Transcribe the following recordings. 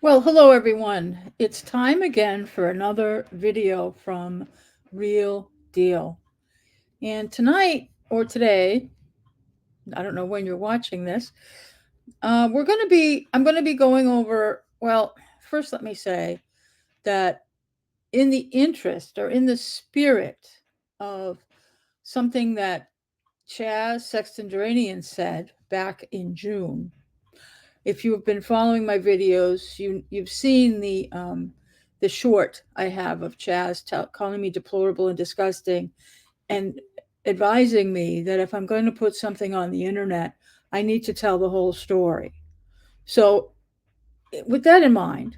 Well, hello everyone. It's time again for another video from Real Deal. And tonight or today, I don't know when you're watching this, I'm going to be going over, well, first let me say that in the interest or in the spirit of something that Chaz Sexton-Duranian said back in June. If you have been following my videos, you've seen the short I have of Chaz calling me deplorable and disgusting, and advising me that if I'm going to put something on the internet, I need to tell the whole story. So, with that in mind,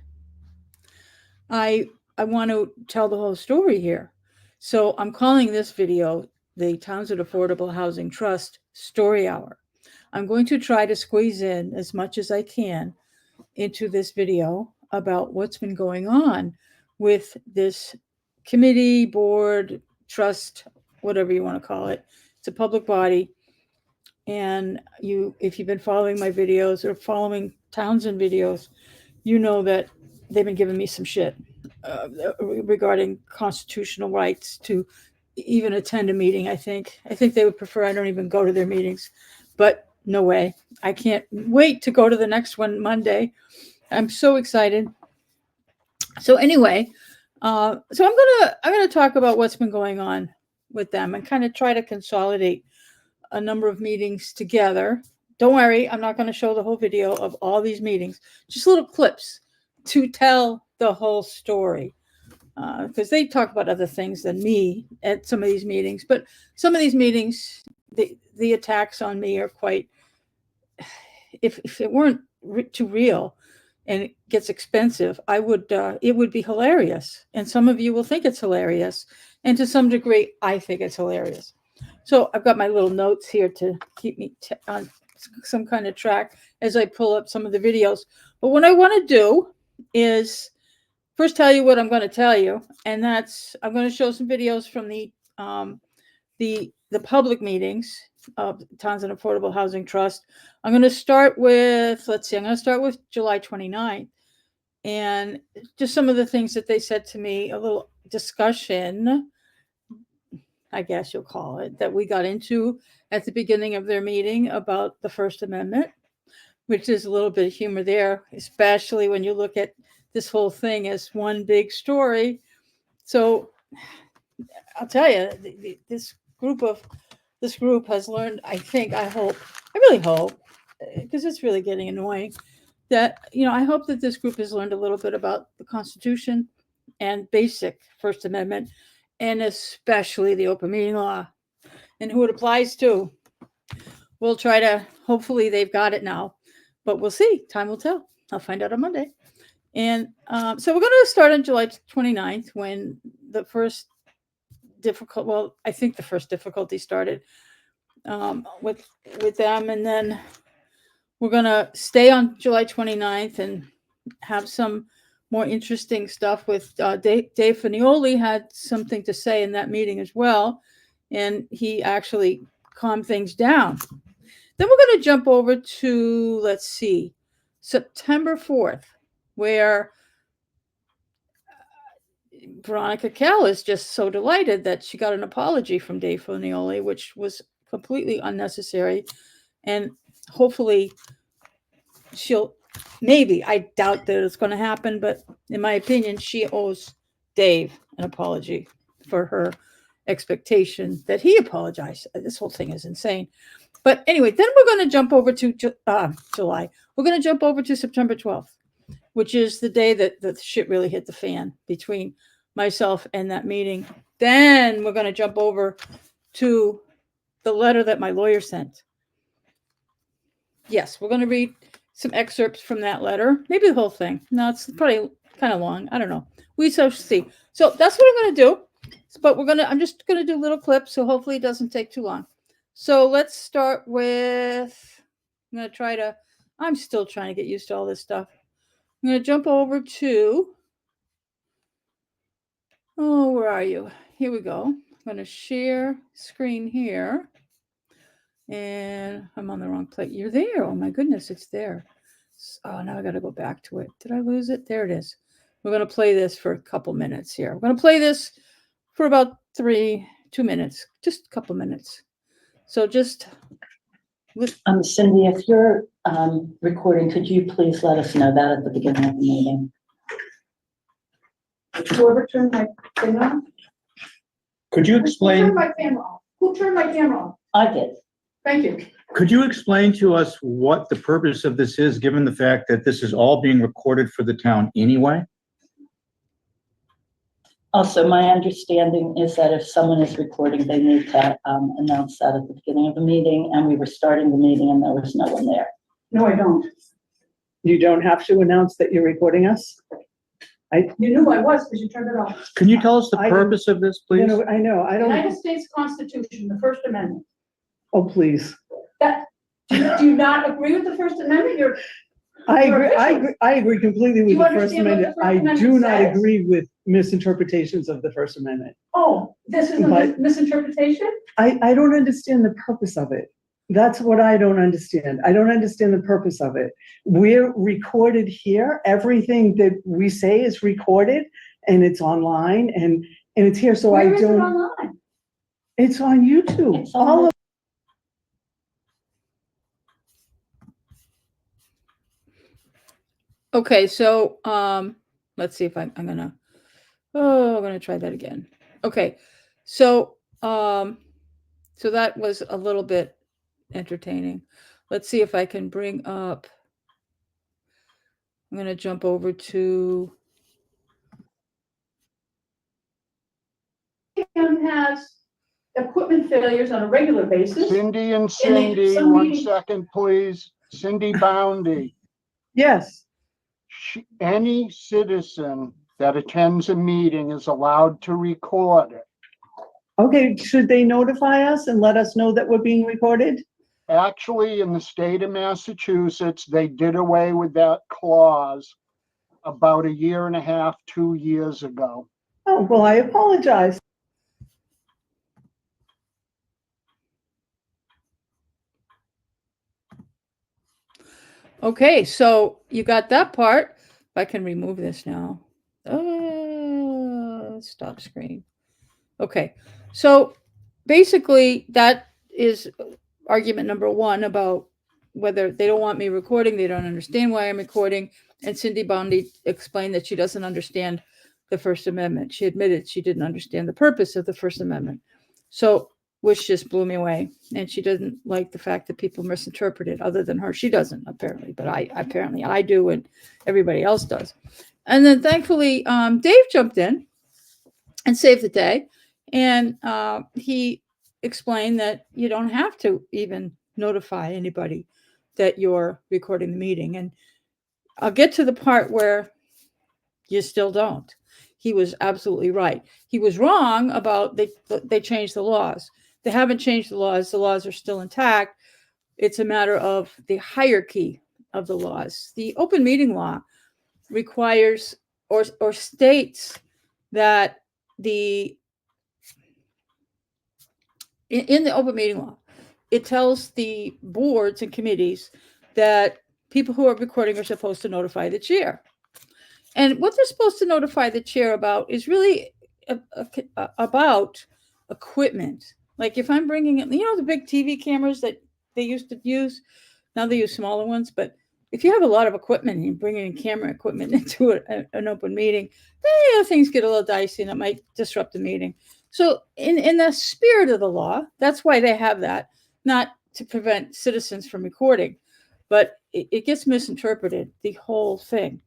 I I want to tell the whole story here. So I'm calling this video the Townsend Affordable Housing Trust Story Hour. I'm going to try to squeeze in as much as I can into this video about what's been going on with this committee, board, trust, whatever you want to call it. It's a public body. And if you've been following my videos or following Townsend videos, you know that they've been giving me some shit regarding constitutional rights to even attend a meeting. I think they would prefer I don't even go to their meetings, but no way. I can't wait to go to the next one Monday. I'm so excited. So anyway, I'm gonna talk about what's been going on with them and kind of try to consolidate a number of meetings together. Don't worry, I'm not going to show the whole video of all these meetings, just little clips to tell the whole story. Because they talk about other things than me at some of these meetings, but some of these meetings, the attacks on me are quite. If it weren't too real, and it gets expensive, I would. It would be hilarious, and some of you will think it's hilarious, and to some degree, I think it's hilarious. So I've got my little notes here to keep me on some kind of track as I pull up some of the videos. But what I want to do is first tell you what I'm going to tell you, and that's I'm going to show some videos from the public meetings of Townsend Affordable Housing Trust. I'm going to start with I'm going to start with July 29th, and just some of the things that they said to me, a little discussion, I guess you'll call it, that we got into at the beginning of their meeting about the First Amendment, which is a little bit of humor there, especially when you look at this whole thing as one big story. So I'll tell you, this group has learned. I really hope, because it's really getting annoying. That I hope that this group has learned a little bit about the Constitution and basic First Amendment, and especially the open meeting law and who it applies to. We'll try to. Hopefully, they've got it now, but we'll see. Time will tell. I'll find out on Monday. And so we're going to start on July 29th when the first I think the first difficulty started with them, and then we're going to stay on July 29th and have some more interesting stuff with Dave Fanioli had something to say in that meeting as well, and he actually calmed things down. Then we're going to jump over to, let's see, September 4th, where Veronica Kell is just so delighted that she got an apology from Dave Fanioli, which was completely unnecessary. And hopefully she'll, maybe, I doubt that it's going to happen, but in my opinion, she owes Dave an apology for her expectation that he apologized. This whole thing is insane. But anyway, then we're going to jump over to July. We're going to jump over to September 12th, which is the day that the shit really hit the fan between myself and that meeting. Then we're going to jump over to the letter that my lawyer sent. Yes, we're going to read some excerpts from that letter. Maybe the whole thing. No, it's probably kind of long. I don't know. We shall see. So that's what I'm going to do. But I'm just going to do little clips, so hopefully it doesn't take too long. So let's start with, I'm still trying to get used to all this stuff. I'm going to jump over to, where are you? Here we go. I'm going to share screen here. And I'm on the wrong place. You're there. Oh my goodness, it's there. Oh, now I got to go back to it. Did I lose it? There it is. We're going to play this for a couple minutes here. We're going to play this for about 2 minutes, just a couple minutes. So just. Cindy, if you're recording, could you please let us know that at the beginning of the meeting? Whoever turned my thing on? Could you explain? Who turned my camera off? Who turned my camera off? I did. Thank you. Could you explain to us what the purpose of this is, given the fact that this is all being recorded for the town anyway? Also, my understanding is that if someone is recording, they need to announce that at the beginning of the meeting, and we were starting the meeting and there was no one there. No, I don't. You don't have to announce that you're recording us? You knew I was because you turned it off. Can you tell us the I purpose of this, please? No, I know, I don't. United States Constitution, the First Amendment. Oh, please. That, do you not agree with the First Amendment? I agree completely with You the First understand what the Amendment. First I Amendment do not says? agree with misinterpretations of the First Amendment. Oh, this is a But- misinterpretation? I don't understand the purpose of it. That's what I don't understand. I don't understand the purpose of it. We're recorded here. Everything that we say is recorded and it's online and it's here. So Where I is it don't, online? it's on YouTube. It's on All of Okay, so let's see if I'm gonna try that again. Okay, so so that was a little bit entertaining. Let's see if I can bring up. I'm gonna jump over to. Town has equipment failures on a regular basis. Cindy and And they- Cindy, some 1 meetings- second, please. Cindy Boundy. yes. Any citizen that attends a meeting is allowed to record it. Okay, should they notify us and let us know that we're being recorded? Actually, in the state of Massachusetts, they did away with that clause about 1.5 years, 2 years ago. Oh, well, I apologize. Okay, so you got that part. If I can remove this now. Stop screen. Okay, so basically that is argument number one about whether they don't want me recording, they don't understand why I'm recording, and Cindy Bondi explained that she doesn't understand the First Amendment. She admitted she didn't understand the purpose of the First Amendment. So, which just blew me away. And she doesn't like the fact that people misinterpret it, other than her. She doesn't, apparently, but I do, and everybody else does. And then thankfully, Dave jumped in and saved the day. And he explained that you don't have to even notify anybody that you're recording the meeting. And I'll get to the part where you still don't. He was absolutely right. He was wrong about they changed the laws. They haven't changed the laws. The laws are still intact. It's a matter of the hierarchy of the laws. The open meeting law requires or states that in the open meeting law, it tells the boards and committees that people who are recording are supposed to notify the chair. And what they're supposed to notify the chair about is really about equipment. Like if I'm bringing in, the big TV cameras that they used to use, now they use smaller ones, but if you have a lot of equipment and you're bringing in camera equipment into an open meeting, then things get a little dicey and it might disrupt the meeting. So in the spirit of the law, that's why they have that, not to prevent citizens from recording, but it gets misinterpreted, the whole thing.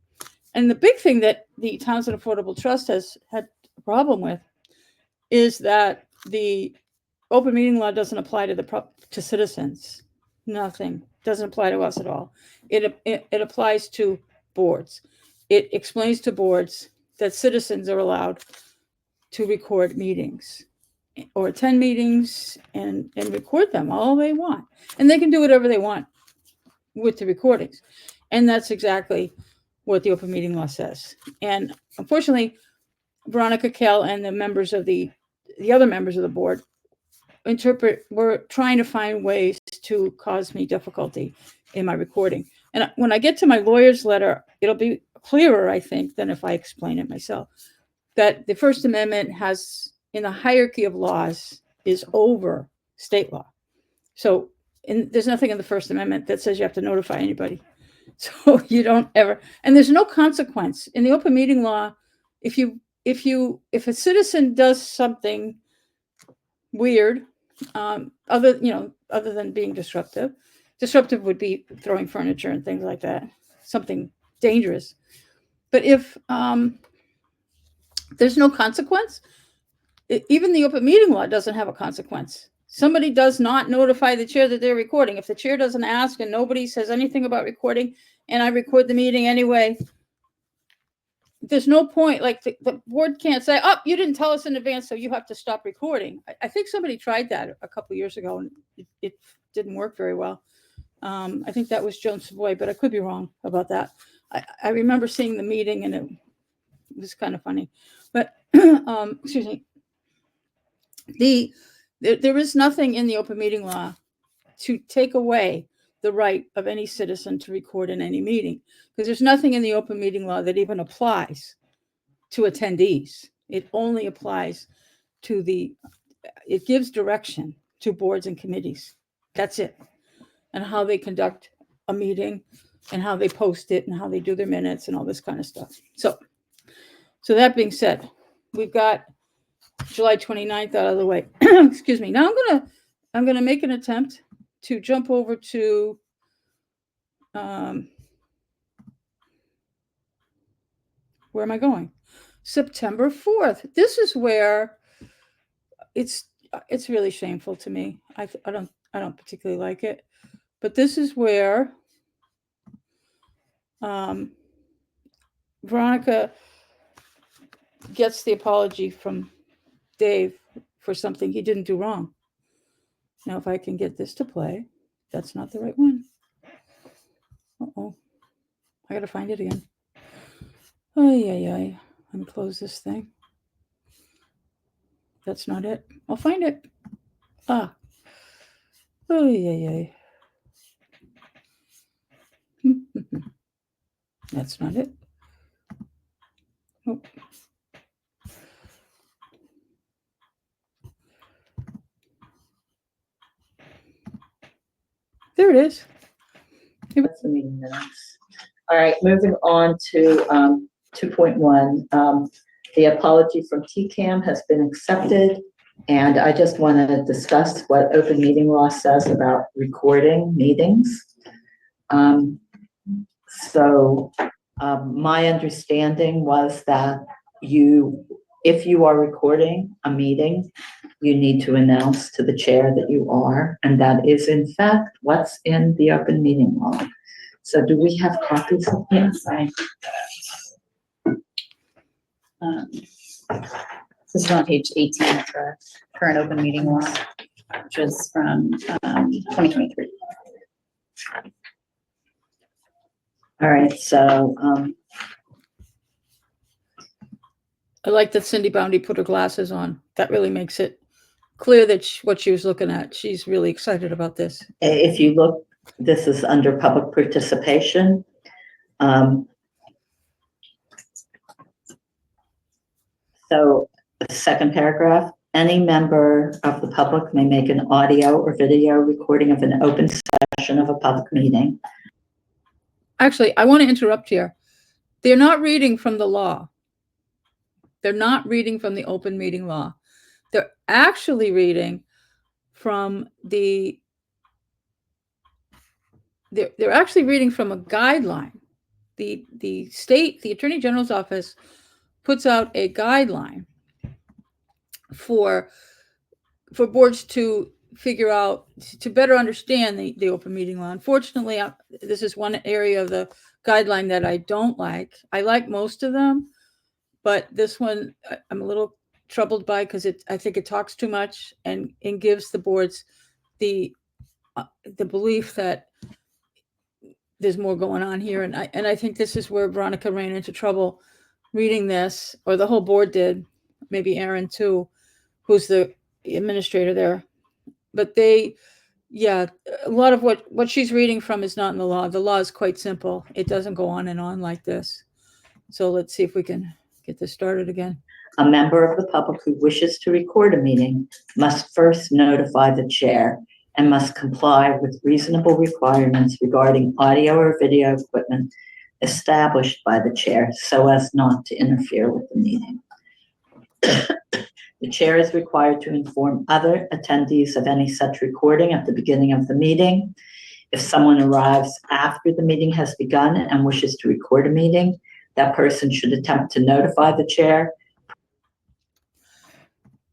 And the big thing that the Townsend Affordable Trust has had a problem with is that the open meeting law doesn't apply to citizens. Nothing. Doesn't apply to us at all. It applies to boards. It explains to boards that citizens are allowed to record meetings or attend meetings and record them all they want. And they can do whatever they want with the recordings. And that's exactly what the open meeting law says. And unfortunately, Veronica Kell and the members of the other members of the board were trying to find ways to cause me difficulty. in my recording. And when I get to my lawyer's letter, it'll be clearer, I think, than if I explain it myself, that the First Amendment has, in the hierarchy of laws, is over state law. So there's nothing in the First Amendment that says you have to notify anybody. So you don't ever, and there's no consequence in the open meeting law. If a citizen does something weird, other than being disruptive would be throwing furniture and things like that, something dangerous. But if there's no consequence, even the open meeting law doesn't have a consequence. Somebody does not notify the chair that they're recording. If the chair doesn't ask and nobody says anything about recording, and I record the meeting anyway, there's no point. Like the board can't say, "Oh, you didn't tell us in advance, so you have to stop recording." I think somebody tried that a couple of years ago, and it didn't work very well. I think that was Joan Savoy, but I could be wrong about that. I remember seeing the meeting, and it was kind of funny. But excuse me. There is nothing in the open meeting law to take away the right of any citizen to record in any meeting, because there's nothing in the open meeting law that even applies to attendees. It only applies to it gives direction to boards and committees. That's it. And how they conduct a meeting and how they post it and how they do their minutes and all this kind of stuff. So that being said, we've got July 29th out of the way. Excuse me. Now I'm gonna make an attempt to jump over to where am I going? September 4th. This is where it's really shameful to me. I don't particularly like it, but this is where Veronica gets the apology from Dave for something he didn't do wrong. Now, if I can get this to play, that's not the right one. Uh-oh. I gotta find it again. Oh, yeah. Let me close this thing. That's not it. I'll find it. Oh, yeah. That's not it. Nope. There it is. That's the meeting minutes. All right, moving on to 2.1. The apology from TCAM has been accepted, and I just want to discuss what open meeting law says about recording meetings. My understanding was that if you are recording a meeting, you need to announce to the chair that you are, and that is in fact what's in the open meeting law. So do we have copies of this? This is on page 18 of the current open meeting law, which is from 2023. All right, so I like that Cindy Boundy put her glasses on. That really makes it clear that what she was looking at. She's really excited about this. if you look, this is under public participation. So the second paragraph, any member of the public may make an audio or video recording of an open session of a public meeting. Actually, I want to interrupt here. They're not reading from the law. They're not reading from the open meeting law. They're actually reading from they're actually reading from a guideline. The Attorney General's office puts out a guideline for boards to figure out, to better understand the open meeting law. Unfortunately, this is one area of the guideline that I don't like. I like most of them, but this one I'm a little troubled by because I think it talks too much and gives the boards the belief that there's more going on here. And I think this is where Veronica ran into trouble reading this, or the whole board did, maybe Aaron too, who's the administrator there. But they yeah, a lot of what she's reading from is not in the law. The law is quite simple. It doesn't go on and on like this. So let's see if we can get this started again. A member of the public who wishes to record a meeting must first notify the chair and must comply with reasonable requirements regarding audio or video equipment established by the chair so as not to interfere with the meeting. The chair is required to inform other attendees of any such recording at the beginning of the meeting. If someone arrives after the meeting has begun and wishes to record a meeting, that person should attempt to notify the chair.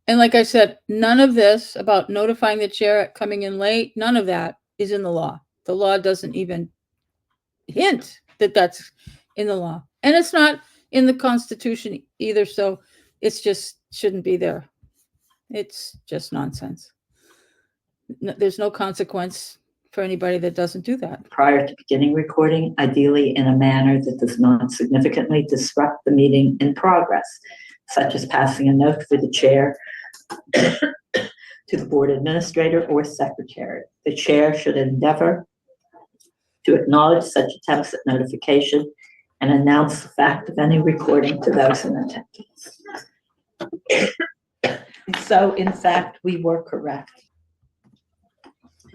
And like I said, none of this about notifying the chair coming in late, none of that is in the law. The law doesn't even hint that that's in the law. And it's not in the Constitution either, so it's just shouldn't be there. It's just nonsense. There's no consequence for anybody that doesn't do that. Prior to beginning recording, ideally in a manner that does not significantly disrupt the meeting in progress, such as passing a note for the chair to the board administrator or secretary. The chair should endeavor to acknowledge such attempts at notification and announce the fact of any recording to those in attendance. So, in fact, we were correct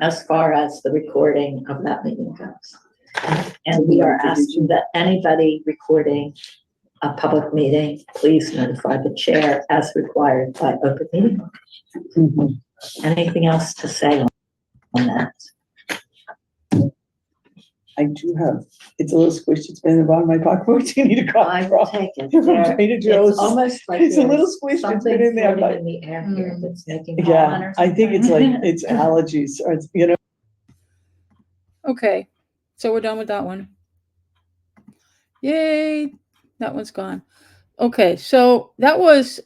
as far as the recording of that meeting goes. And we are asking that anybody recording a public meeting, please notify the chair as required by open meeting law. Mhm. Anything else to say on that? I do have, it's a little squished, it's been in the bottom of my pocketbook, do you need a I copy? will take it. From There- Trader It's Joe's. almost like It's a little there's squished, it's something been in there, floating but, in the air here that's making. yeah, I think it's like, it's allergies, or it's, you know. Okay, so we're done with that one. Yay, that one's gone. Okay, so that was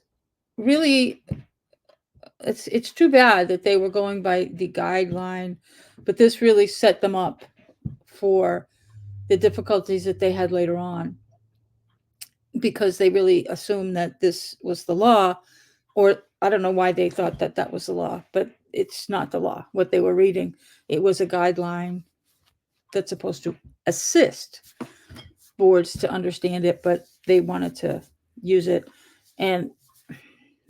really, it's too bad that they were going by the guideline, but this really set them up for the difficulties that they had later on, because they really assumed that this was the law, or I don't know why they thought that that was the law, but it's not the law. What they were reading, it was a guideline that's supposed to assist boards to understand it, but they wanted to use it. And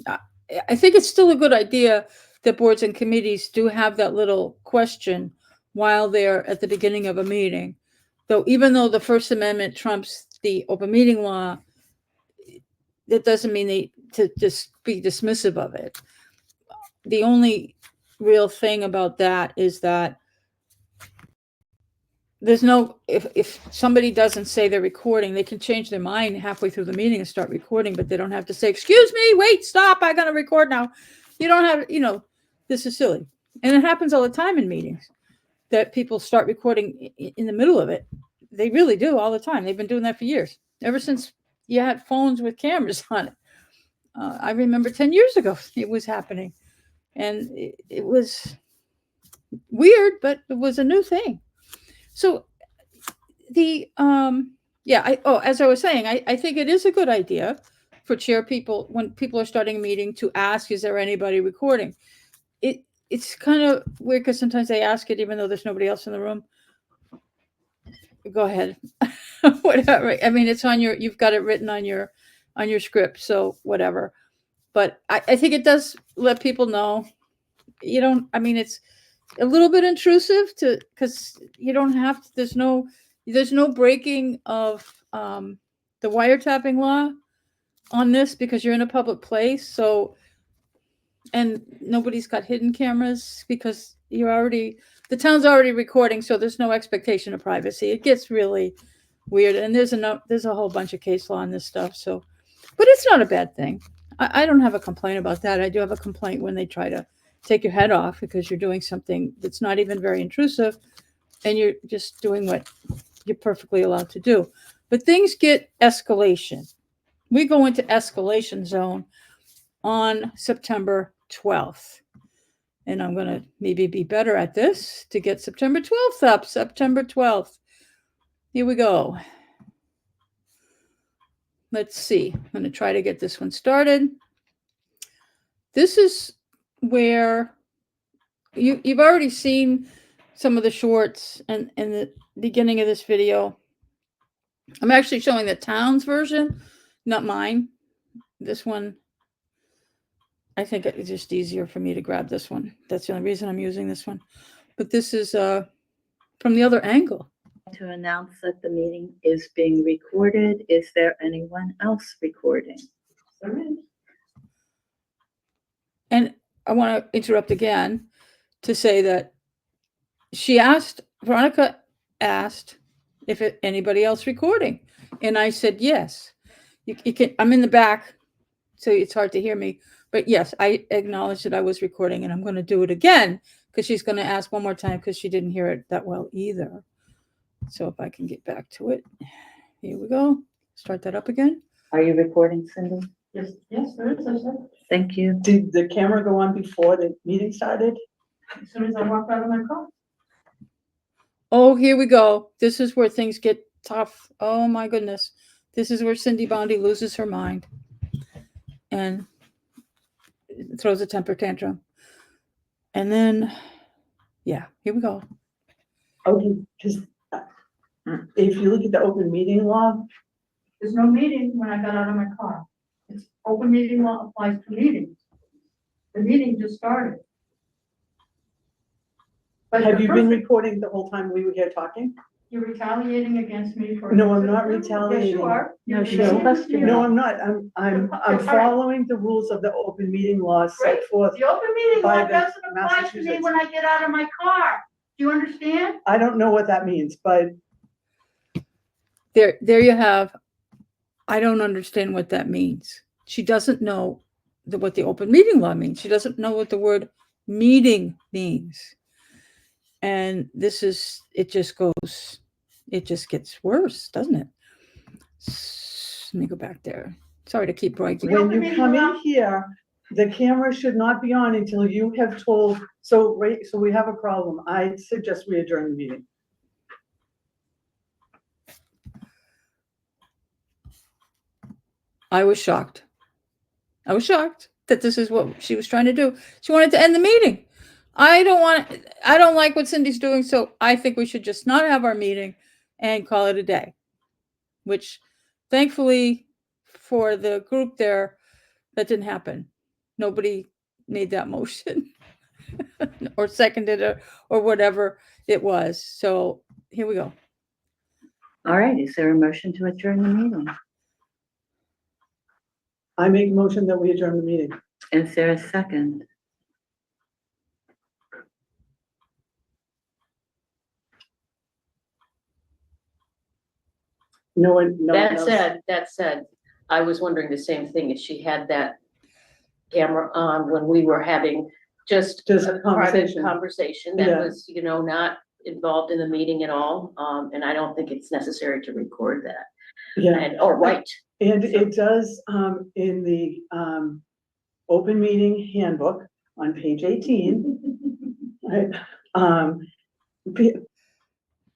I think it's still a good idea that boards and committees do have that little question while they're at the beginning of a meeting. Though, even though the First Amendment trumps the open meeting law, that doesn't mean they to just be dismissive of it. The only real thing about that is that there's no, if somebody doesn't say they're recording, they can change their mind halfway through the meeting and start recording, but they don't have to say, excuse me, wait, stop, I gotta record now. You don't have, this is silly. And it happens all the time in meetings that people start recording in the middle of it. They really do all the time. They've been doing that for years, ever since you had phones with cameras on it. I remember 10 years ago it was happening, and it was weird, but it was a new thing. So the as I was saying, I think it is a good idea for chair people, when people are starting a meeting, to ask, is there anybody recording? It's kind of weird because sometimes they ask it even though there's nobody else in the room. Go ahead. Whatever. I mean, you've got it written on your script, so whatever. But I think it does let people know. It's a little bit intrusive because you don't have to, there's no breaking of the wiretapping law on this, because you're in a public place. So, and nobody's got hidden cameras because the town's already recording, so there's no expectation of privacy. It gets really weird, and there's a whole bunch of case law on this stuff. So, but it's not a bad thing. I don't have a complaint about that. I do have a complaint when they try to take your head off because you're doing something that's not even very intrusive, and you're just doing what you're perfectly allowed to do. But things get escalation. We go into escalation zone on September 12th. And I'm going to maybe be better at this to get September 12th up. September 12th. Here we go. Let's see. I'm going to try to get this one started. This is where you've already seen some of the shorts and in the beginning of this video. I'm actually showing the Towns version, not mine. This one, I think it's just easier for me to grab this one. That's the only reason I'm using this one. But this is from the other angle. To announce that the meeting is being recorded. Is there anyone else recording? And I want to interrupt again to say that Veronica asked if anybody else recording. And I said, yes. You can, I'm in the back, so it's hard to hear me. But yes, I acknowledged that I was recording, and I'm going to do it again because she's going to ask one more time because she didn't hear it that well either. So if I can get back to it. Here we go. Start that up again. Are you recording, Cindy? Yes, there is, I said, Thank you. Did the camera go on before the meeting started? as soon as I walked out of my car. Oh, here we go. This is where things get tough. Oh my goodness. This is where Cindy Bondi loses her mind and throws a temper tantrum. And then, yeah, here we go. Okay, because if you look at the open meeting law, There's no meeting when I got out of my car. It's open meeting law applies to meetings. The meeting just started. But have the you been person- recording the whole time we were here talking? You're retaliating against me for. No, I'm not Yes, retaliating. you are. No, You're she's retaliating. questioning. No, I'm not. I'm All right. following the rules of the open meeting law set Great. forth. The open meeting by law the doesn't apply to me Massachusetts. when I get out of my car. Do you understand? I don't know what that means, but There you have. I don't understand what that means. She doesn't know what the open meeting law means. She doesn't know what the word meeting means. And this is, it just gets worse, doesn't it? Let me go back there. Sorry to keep breaking. when open you meeting come law- in here, the camera should not be on until you have told, so we have a problem. I suggest we adjourn the meeting. I was shocked. I was shocked that this is what she was trying to do. She wanted to end the meeting. I don't like what Cindy's doing, so I think we should just not have our meeting and call it a day. Which thankfully for the group there, that didn't happen. Nobody made that motion or seconded it or whatever it was. So here we go. All right, is there a motion to adjourn the meeting? I make a motion that we adjourn the meeting. Is there a second? No one knows. That said, I was wondering the same thing, if she had that camera on when we were having just Just a a private conversation. conversation Yeah. that was, not involved in the meeting at all. And I don't think it's necessary to record that Yeah, or write. and it does, in the, open meeting handbook on page 18, right? Pe-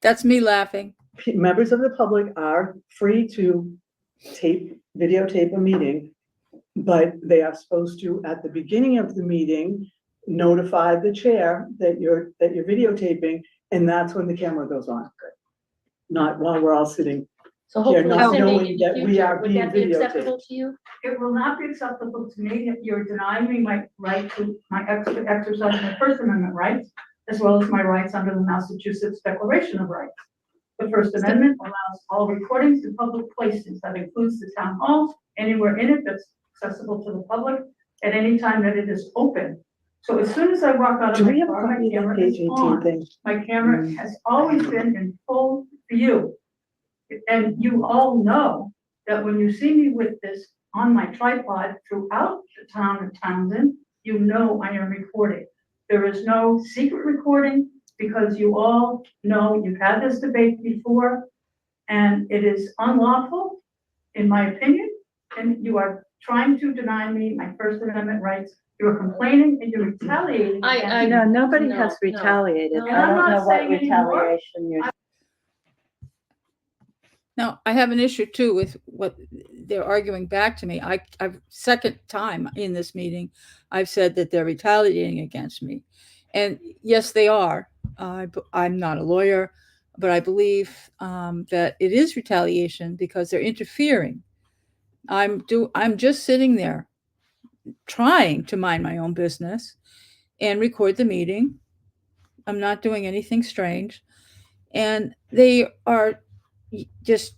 That's me laughing. Members of the public are free to videotape a meeting, but they are supposed to, at the beginning of the meeting, notify the chair that you're videotaping, and that's when the camera goes on. Not while we're all sitting. So Yeah, hopefully, not Cindy, knowing in that the we are future, would that be being acceptable to you? It will not be acceptable to me if you're denying me my right to exercise my First Amendment rights, as well as my rights under the Massachusetts Declaration of Rights. The First Amendment allows all recordings in public places. That includes the town hall, anywhere in it that's accessible to the public at any time that it is open. So as soon as I walk out Do of we my have a car, my copy of that camera page is 18 on. thing? My camera has always been in full view. And you all know that when you see me with this on my tripod throughout the town of Townsend, you know I am recording. There is no secret recording because you all know you've had this debate before, and it is unlawful, in my opinion, and you are trying to deny me my First Amendment rights. You're complaining and you're retaliating. I against me. No, nobody No, has no. retaliated. No. I And I'm don't not know what saying anymore. retaliation you're. Now, I have an issue too with what they're arguing back to me. I've second time in this meeting, I've said that they're retaliating against me. And yes, they are. I'm not a lawyer, but I believe that it is retaliation because they're interfering. I'm just sitting there trying to mind my own business and record the meeting. I'm not doing anything strange. And they are just,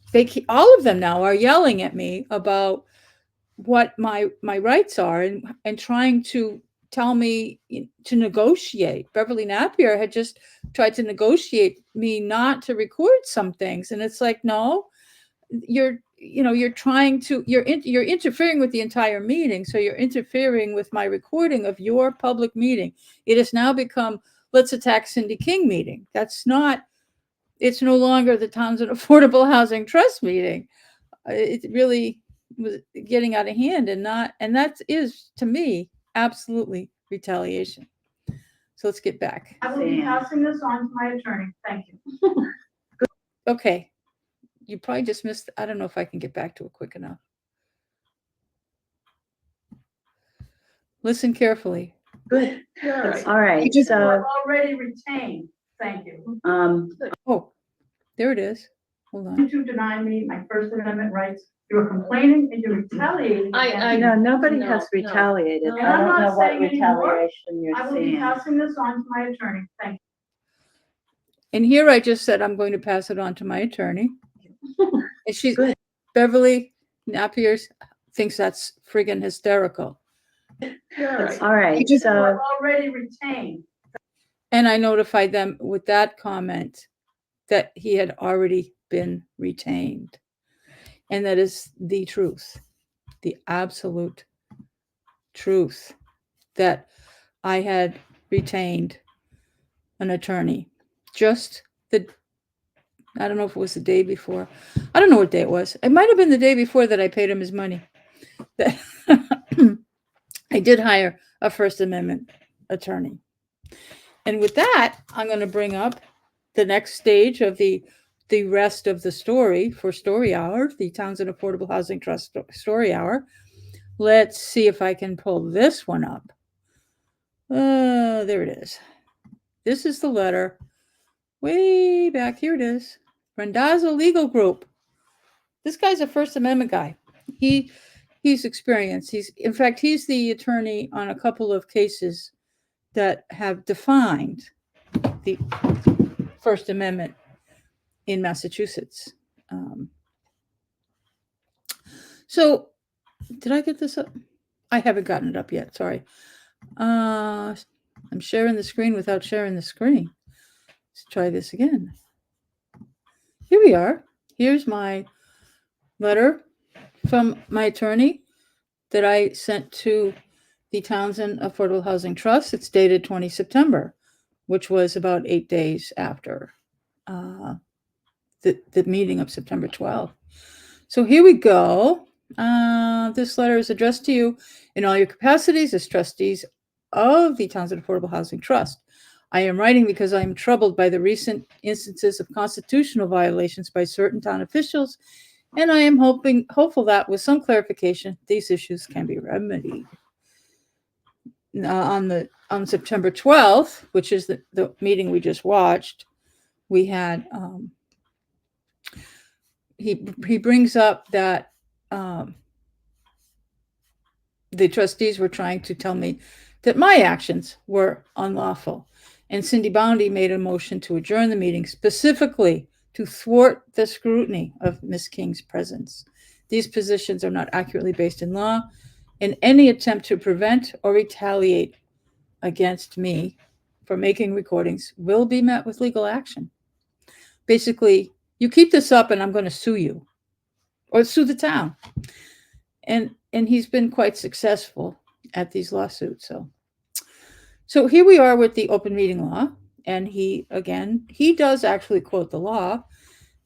all of them now are yelling at me about what my rights are, and trying to tell me to negotiate. Beverly Napier had just tried to negotiate me not to record some things. And it's like, no, you're trying to, you're interfering with the entire meeting. So you're interfering with my recording of your public meeting. It has now become, let's attack Cindy King meeting. It's no longer the Townsend Affordable Housing Trust meeting. It really was getting out of hand, and that is, to me, absolutely retaliation. So let's get back. I will be passing this on to my attorney. Thank you. Okay. You probably just missed, I don't know if I can get back to it quick enough. Listen carefully. Good. right. All right, You so, are already retained. Thank you. Oh, there it is. Hold on. To deny me my First Amendment rights. You're complaining and you're retaliating. I- against me. nobody No, has no. retaliated. No. And I I'm don't not know what saying anymore. retaliation you're I will be seeing. passing this on to my attorney. Thank And here I just said I'm going to pass it on to my attorney. And she's Good. Beverly Napier thinks that's friggin' hysterical. All right, you. You so, are already retained. And I notified them with that comment that he had already been retained. And that is the truth, the absolute truth, that I had retained an attorney. I don't know if it was the day before. I don't know what day it was. It might have been the day before that I paid him his money. I did hire a First Amendment attorney. And with that, I'm going to bring up the next stage of the rest of the story for Story Hour, the Townsend Affordable Housing Trust Story Hour. Let's see if I can pull this one up. There it is. This is the letter way back. Here it is. Randazzo Legal Group. This guy's a First Amendment guy. He's experienced. He's the attorney on a couple of cases that have defined the First Amendment in Massachusetts. So did I get this up? I haven't gotten it up yet. Sorry. I'm sharing the screen without sharing the screen. Let's try this again. Here we are. Here's my letter from my attorney that I sent to the Townsend Affordable Housing Trust. It's dated 20 September, which was about 8 days after the meeting of September 12th. So here we go. This letter is addressed to you in all your capacities as trustees of the Townsend Affordable Housing Trust. I am writing because I am troubled by the recent instances of constitutional violations by certain town officials, and I am hopeful that with some clarification, these issues can be remedied. On September 12th, which is the meeting we just watched, we had he brings up that the trustees were trying to tell me that my actions were unlawful. And Cindy Boundy made a motion to adjourn the meeting specifically to thwart the scrutiny of Ms. King's presence. These positions are not accurately based in law, and any attempt to prevent or retaliate against me for making recordings will be met with legal action. Basically, you keep this up and I'm going to sue you or sue the town. And he's been quite successful at these lawsuits. So here we are with the open meeting law. And he does actually quote the law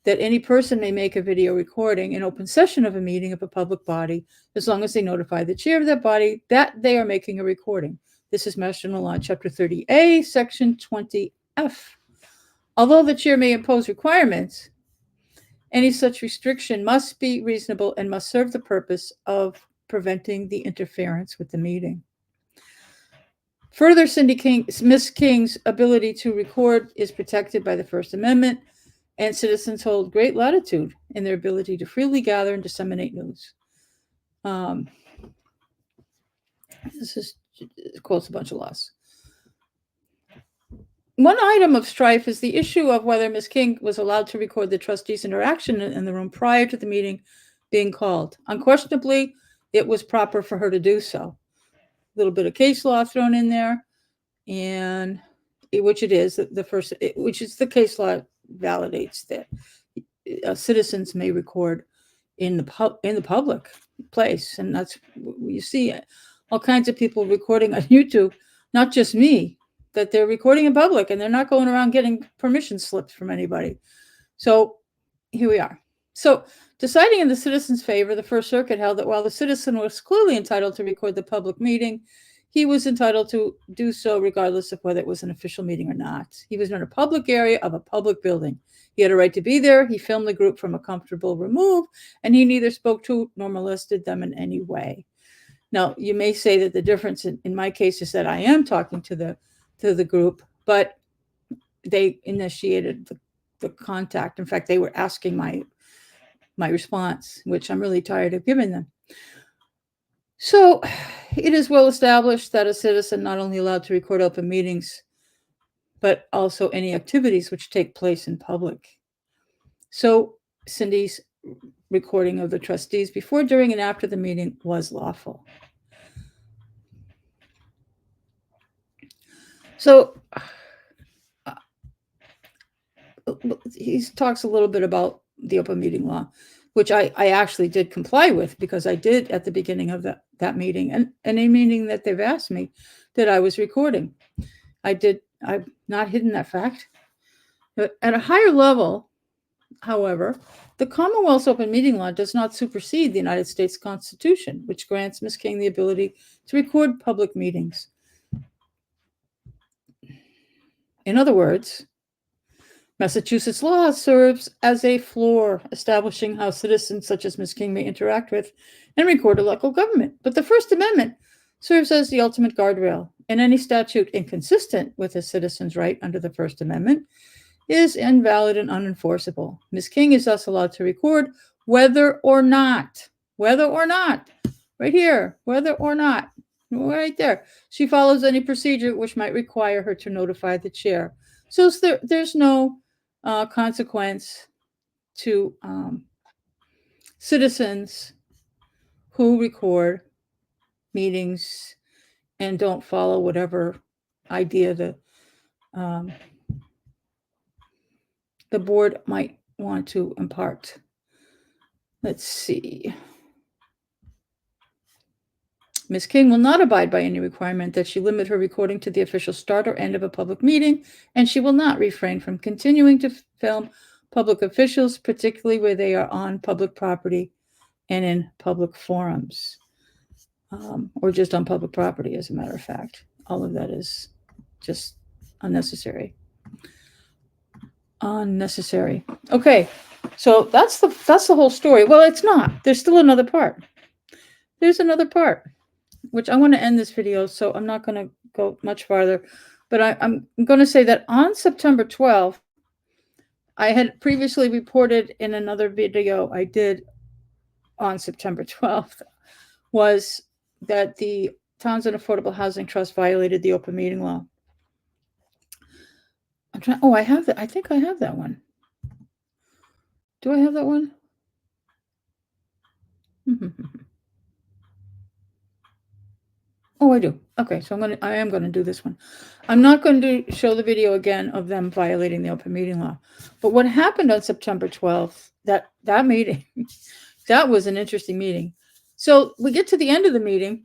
that any person may make a video recording in open session of a meeting of a public body, as long as they notify the chair of that body that they are making a recording. This is Mass General Law, Chapter 30A, Section 20F. Although the chair may impose requirements, any such restriction must be reasonable and must serve the purpose of preventing the interference with the meeting. Further, Ms. King's ability to record is protected by the First Amendment, and citizens hold great latitude in their ability to freely gather and disseminate news. This is quotes a bunch of laws. One item of strife is the issue of whether Ms. King was allowed to record the trustees' interaction in the room prior to the meeting being called. Unquestionably, it was proper for her to do so. A little bit of case law thrown in there, and which it is which is the case law validates that citizens may record in the public place, and that's you see all kinds of people recording on YouTube, not just me, that they're recording in public and they're not going around getting permission slips from anybody. So here we are. So deciding in the citizen's favor, the First Circuit held that while the citizen was clearly entitled to record the public meeting, he was entitled to do so regardless of whether it was an official meeting or not. He was in a public area of a public building. He had a right to be there. He filmed the group from a comfortable remove, and he neither spoke to nor molested them in any way. Now, you may say that the difference in my case is that I am talking to the group, but they initiated the contact. In fact, they were asking my response, which I'm really tired of giving them. So it is well established that a citizen not only allowed to record open meetings, but also any activities which take place in public. So Cindy's recording of the trustees before, during, and after the meeting was lawful. So he talks a little bit about the open meeting law, which I actually did comply with, because I did at the beginning of that meeting, and a meeting that they've asked me that I was recording. I've not hidden that fact. But at a higher level, however, the Commonwealth's open meeting law does not supersede the United States Constitution, which grants Ms. King the ability to record public meetings. In other words, Massachusetts law serves as a floor, establishing how citizens such as Ms. King may interact with and record a local government. But the First Amendment serves as the ultimate guardrail, and any statute inconsistent with a citizen's right under the First Amendment is invalid and unenforceable. Ms. King is thus allowed to record whether or not, right here, whether or not, right there, she follows any procedure which might require her to notify the chair. So there's no consequence to citizens who record meetings and don't follow whatever idea the board might want to impart. Let's see. Ms. King will not abide by any requirement that she limit her recording to the official start or end of a public meeting, and she will not refrain from continuing to film public officials, particularly where they are on public property and in public forums, or just on public property, as a matter of fact. All of that is just unnecessary. Okay, so that's the whole story. Well, it's not. There's still another part. There's another part, which I want to end this video, so I'm not going to go much farther. But I'm going to say that on September 12th, I had previously reported in another video I did on September 12th, was that the Townsend Affordable Housing Trust violated the open meeting law. I have that. I think I have that one. Do I have that one? Oh, I do. Okay, so I am going to do this one. I'm not going to show the video again of them violating the open meeting law. But what happened on September 12th, that meeting, that was an interesting meeting. So we get to the end of the meeting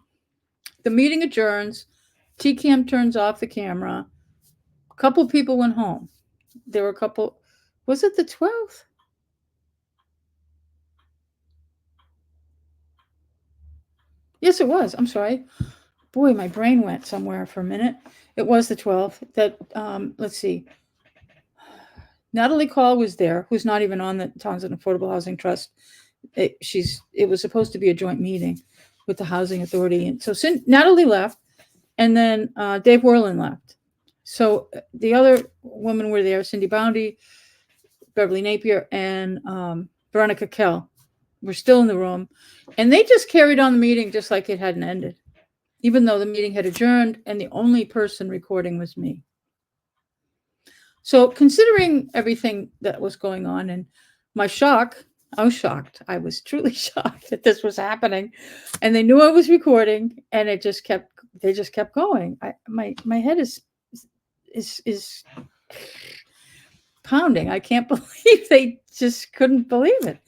adjourns, TCAM turns off the camera, a couple people went home. There were a couple, was it the 12th? Yes, it was. I'm sorry. Boy, my brain went somewhere for a minute. It was the 12th that, let's see. Natalie Call was there, who's not even on the Townsend Affordable Housing Trust. It was supposed to be a joint meeting with the Housing Authority. And so Natalie left, And then Dave Worland left. So the other women were there, Cindy Boundy, Beverly Napier, and Veronica Kell were still in the room. And they just carried on the meeting just like it hadn't ended, even though the meeting had adjourned and the only person recording was me. So considering everything that was going on and my shock, I was shocked. I was truly shocked that this was happening. And they knew I was recording and they just kept going. My head is pounding. I can't believe they just couldn't believe it.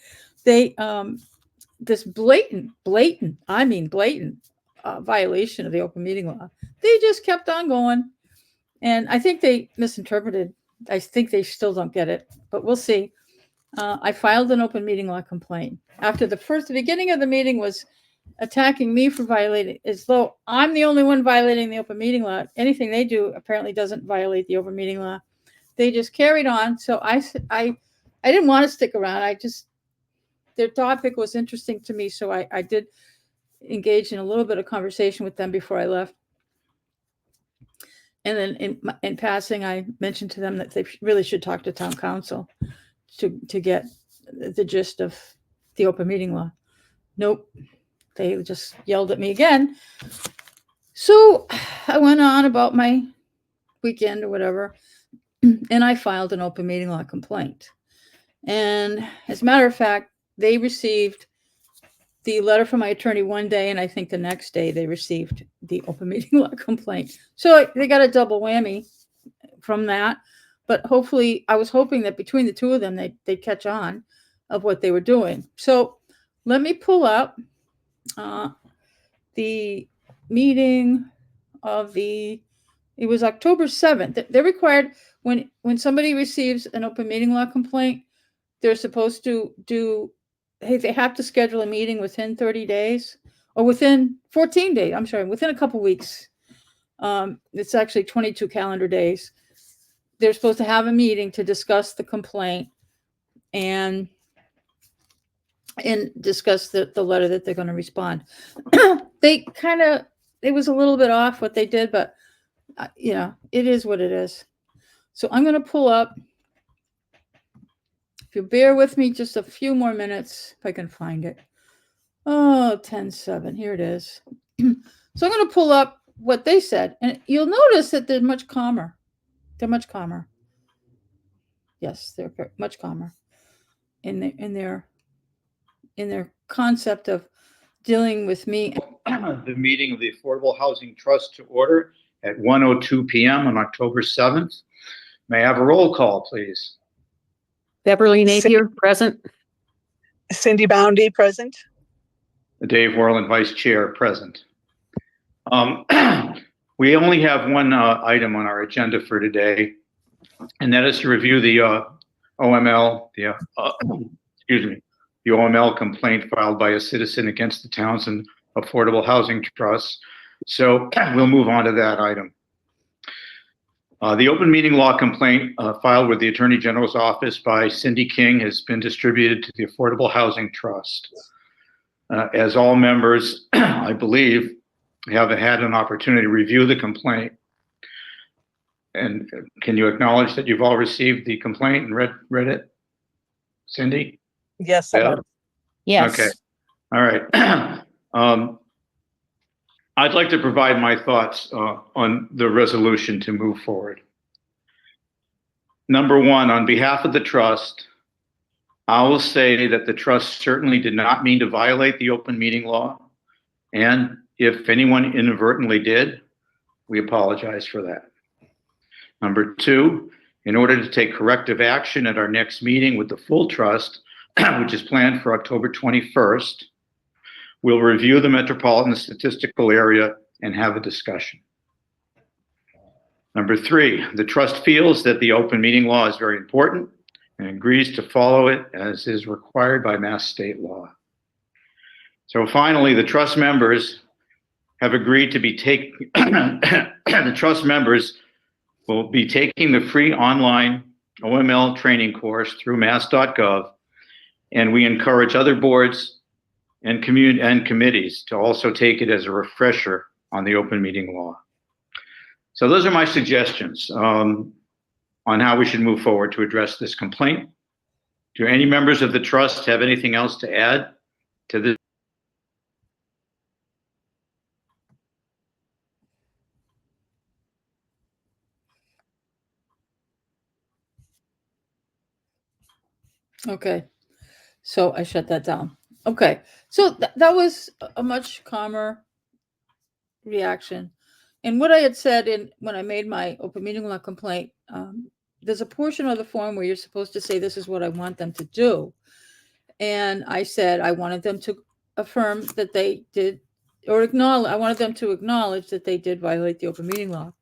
They this blatant violation of the open meeting law. They just kept on going. And I think they misinterpreted. I think they still don't get it, but we'll see. I filed an open meeting law complaint after the beginning of the meeting was attacking me for violating, as though I'm the only one violating the open meeting law. Anything they do apparently doesn't violate the open meeting law. They just carried on. So I didn't want to stick around. Their topic was interesting to me. So I did engage in a little bit of conversation with them before I left. And then in passing, I mentioned to them that they really should talk to town council to get the gist of the open meeting law. Nope. They just yelled at me again. So I went on about my weekend or whatever, and I filed an open meeting law complaint. And as a matter of fact, they received the letter from my attorney one day, and I think the next day they received the open meeting law complaint. So they got a double whammy from that. But hopefully, I was hoping that between the two of them, they'd catch on of what they were doing. So let me pull up the meeting of it was October 7th. They're required, when somebody receives an open meeting law complaint, they're supposed to they have to schedule a meeting within 30 days or within 14 days. I'm sorry, within a couple weeks. It's actually 22 calendar days. They're supposed to have a meeting to discuss the complaint and discuss the letter that they're going to respond. It was a little bit off what they did, but it is what it is. So I'm going to pull up, if you bear with me just a few more minutes, if I can find it. Oh, 10:07, here it is. So I'm going to pull up what they said, and you'll notice that they're much calmer. They're much calmer. Yes, they're much calmer in their concept of dealing with me. The meeting of the Affordable Housing Trust to order at 1:02 p.m. on October 7th. May I have a roll call, please? Beverly Napier, present. Cindy Boundy, present. Dave Worland, Vice Chair, present. We only have one item on our agenda for today, and that is to review the OML, the OML complaint filed by a citizen against the Townsend Affordable Housing Trust. So we'll move on to that item. The open meeting law complaint filed with the Attorney General's office by Cindy King has been distributed to the Affordable Housing Trust. As all members, I believe, have had an opportunity to review the complaint. And can you acknowledge that you've all received the complaint and read it? Cindy? Yes, I Yeah. have. Yes. Okay. All right. I'd like to provide my thoughts on the resolution to move forward. Number one, on behalf of the trust, I will say that the trust certainly did not mean to violate the open meeting law. And if anyone inadvertently did, we apologize for that. Number two, in order to take corrective action at our next meeting with the full trust, which is planned for October 21st, we'll review the metropolitan statistical area and have a discussion. Number three, the trust feels that the open meeting law is very important and agrees to follow it as is required by Mass state law. So finally, the trust members have agreed to be the trust members will be taking the free online OML training course through mass.gov, and we encourage other boards and committees to also take it as a refresher on the open meeting law. So those are my suggestions on how we should move forward to address this complaint. Do any members of the trust have anything else to add to this? Okay, so I shut that down. Okay, so that was a much calmer reaction. And what I had said when I made my open meeting law complaint, there's a portion of the form where you're supposed to say, this is what I want them to do. And I said, I wanted them to affirm that they did, or I wanted them to acknowledge that they did violate the open meeting law.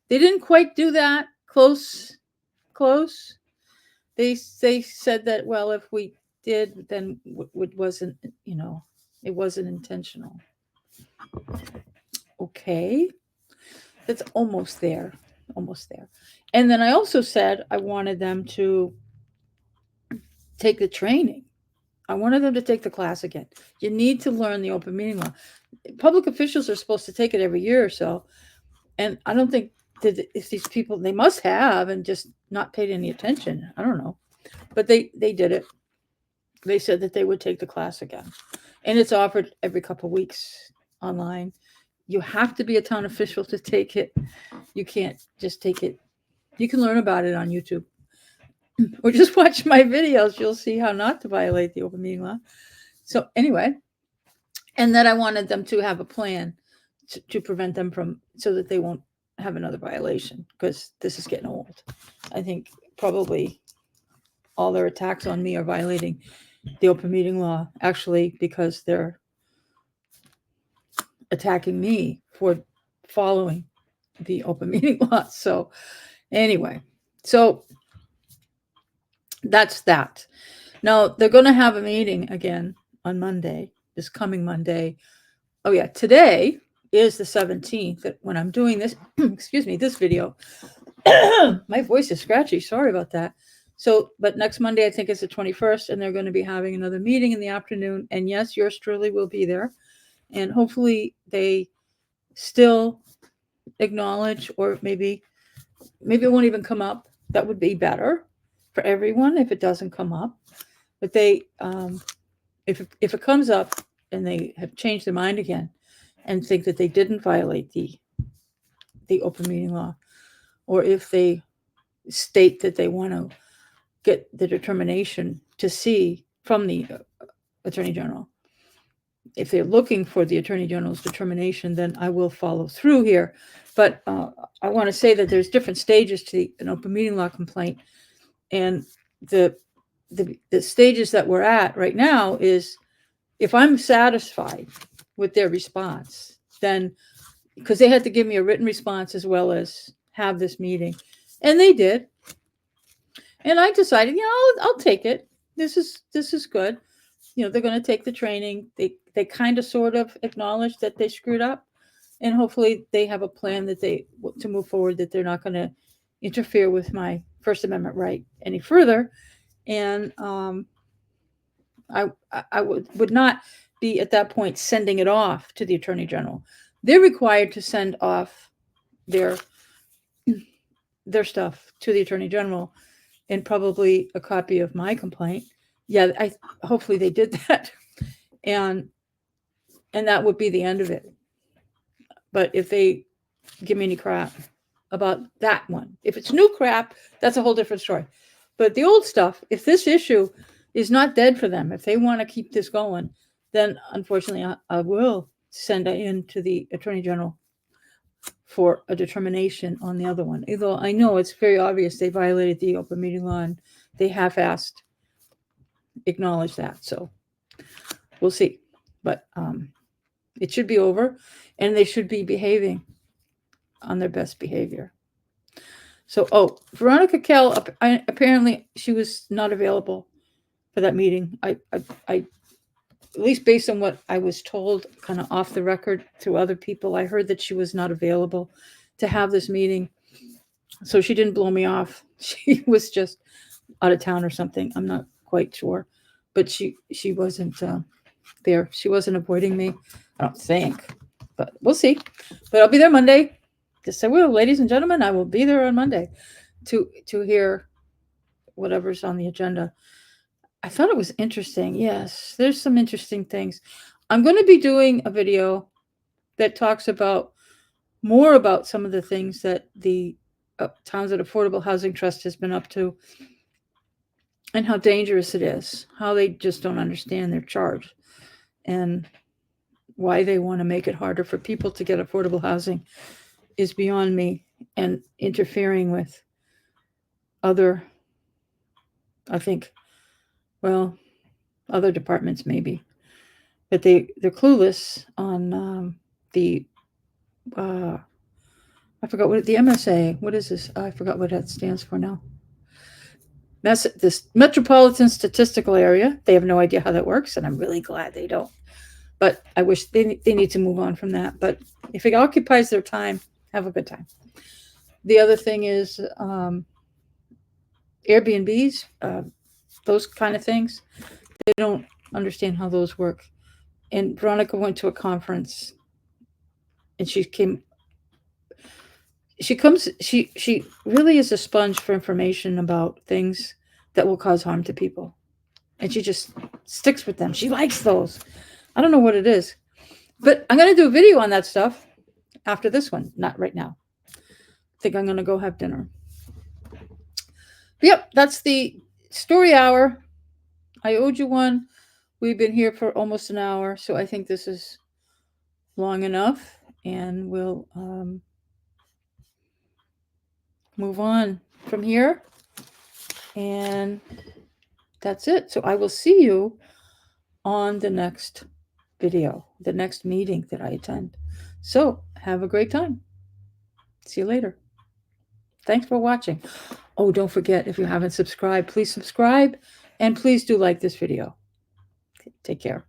They didn't quite do that. Close. They said that, well, if we did, then it wasn't, it wasn't intentional. Okay. That's almost there. And then I also said I wanted them to take the training. I wanted them to take the class again. You need to learn the open meeting law. Public officials are supposed to take it every year or so. And I don't think that if these people, they must have and just not paid any attention. I don't know. But they did it. They said that they would take the class again. And it's offered every couple of weeks online. You have to be a town official to take it. You can't just take it. You can learn about it on YouTube. Or just watch my videos. You'll see how not to violate the open meeting law. So anyway, and then I wanted them to have a plan to prevent them from, so that they won't have another violation, because this is getting old. I think probably all their attacks on me are violating the open meeting law, actually, because they're attacking me for following the open meeting law. So anyway, so that's that. Now they're going to have a meeting again on Monday, this coming Monday. Oh yeah, today is the 17th when I'm doing this, excuse me, this video. My voice is scratchy. Sorry about that. So, but next Monday, I think is the 21st, and they're going to be having another meeting in the afternoon. And yes, yours truly will be there. And hopefully they still acknowledge, or maybe it won't even come up. That would be better for everyone if it doesn't come up. But they, if it comes up and they have changed their mind again and think that they didn't violate the open meeting law, or if they state that they want to get the determination to see from the Attorney General, if they're looking for the Attorney General's determination, then I will follow through here. But I want to say that there's different stages to an open meeting law complaint, and the stages that we're at right now is, if I'm satisfied with their response, then, because they had to give me a written response as well as have this meeting, and they did, and I decided, I'll take it. This is good. They're going to take the training. They kind of sort of acknowledge that they screwed up, and hopefully they have a plan that to move forward, that they're not going to interfere with my First Amendment right any further. And I would not be at that point sending it off to the Attorney General. They're required to send off their stuff to the Attorney General, and probably a copy of my complaint. Yeah, hopefully they did that, and that would be the end of it. But if they give me any crap about that one, if it's new crap, that's a whole different story. But the old stuff, if this issue is not dead for them, if they want to keep this going, then unfortunately I will send it in to the Attorney General for a determination on the other one. Although I know it's very obvious they violated the open meeting law, and they half-assed acknowledge that. So we'll see. But it should be over, and they should be behaving on their best behavior. So, Veronica Kell, apparently she was not available for that meeting. I at least based on what I was told, kind of off the record through other people, I heard that she was not available to have this meeting. So she didn't blow me off. She was just out of town or something. I'm not quite sure, but she wasn't there. She wasn't avoiding me, I don't think, but we'll see. But I'll be there Monday. just say, well, ladies and gentlemen, I will be there on Monday to hear whatever's on the agenda. I thought it was interesting. Yes, there's some interesting things. I'm going to be doing a video that talks about more about some of the things that the Townsend Affordable Housing Trust has been up to and how dangerous it is, how they just don't understand their charge and why they want to make it harder for people to get affordable housing is beyond me, and interfering with other, I think, well, other departments maybe, but they're clueless on the I forgot what the MSA. What is this? I forgot what that stands for now. This Metropolitan Statistical Area. They have no idea how that works, and I'm really glad they don't. But I wish they need to move on from that. But if it occupies their time, have a good time. The other thing is Airbnbs, those kind of things. They don't understand how those work. And Veronica went to a conference, and she really is a sponge for information about things that will cause harm to people. And she just sticks with them. She likes those. I don't know what it is. But I'm going to do a video on that stuff after this one, not right now. I think I'm going to go have dinner. Yep, that's the story hour. I owed you one. We've been here for almost an hour, so I think this is long enough, and we'll move on from here. And that's it. So I will see you on the next video, the next meeting that I attend. So have a great time. See you later. Thanks for watching. Oh, don't forget, if you haven't subscribed, please subscribe, and please do like this video. Take care.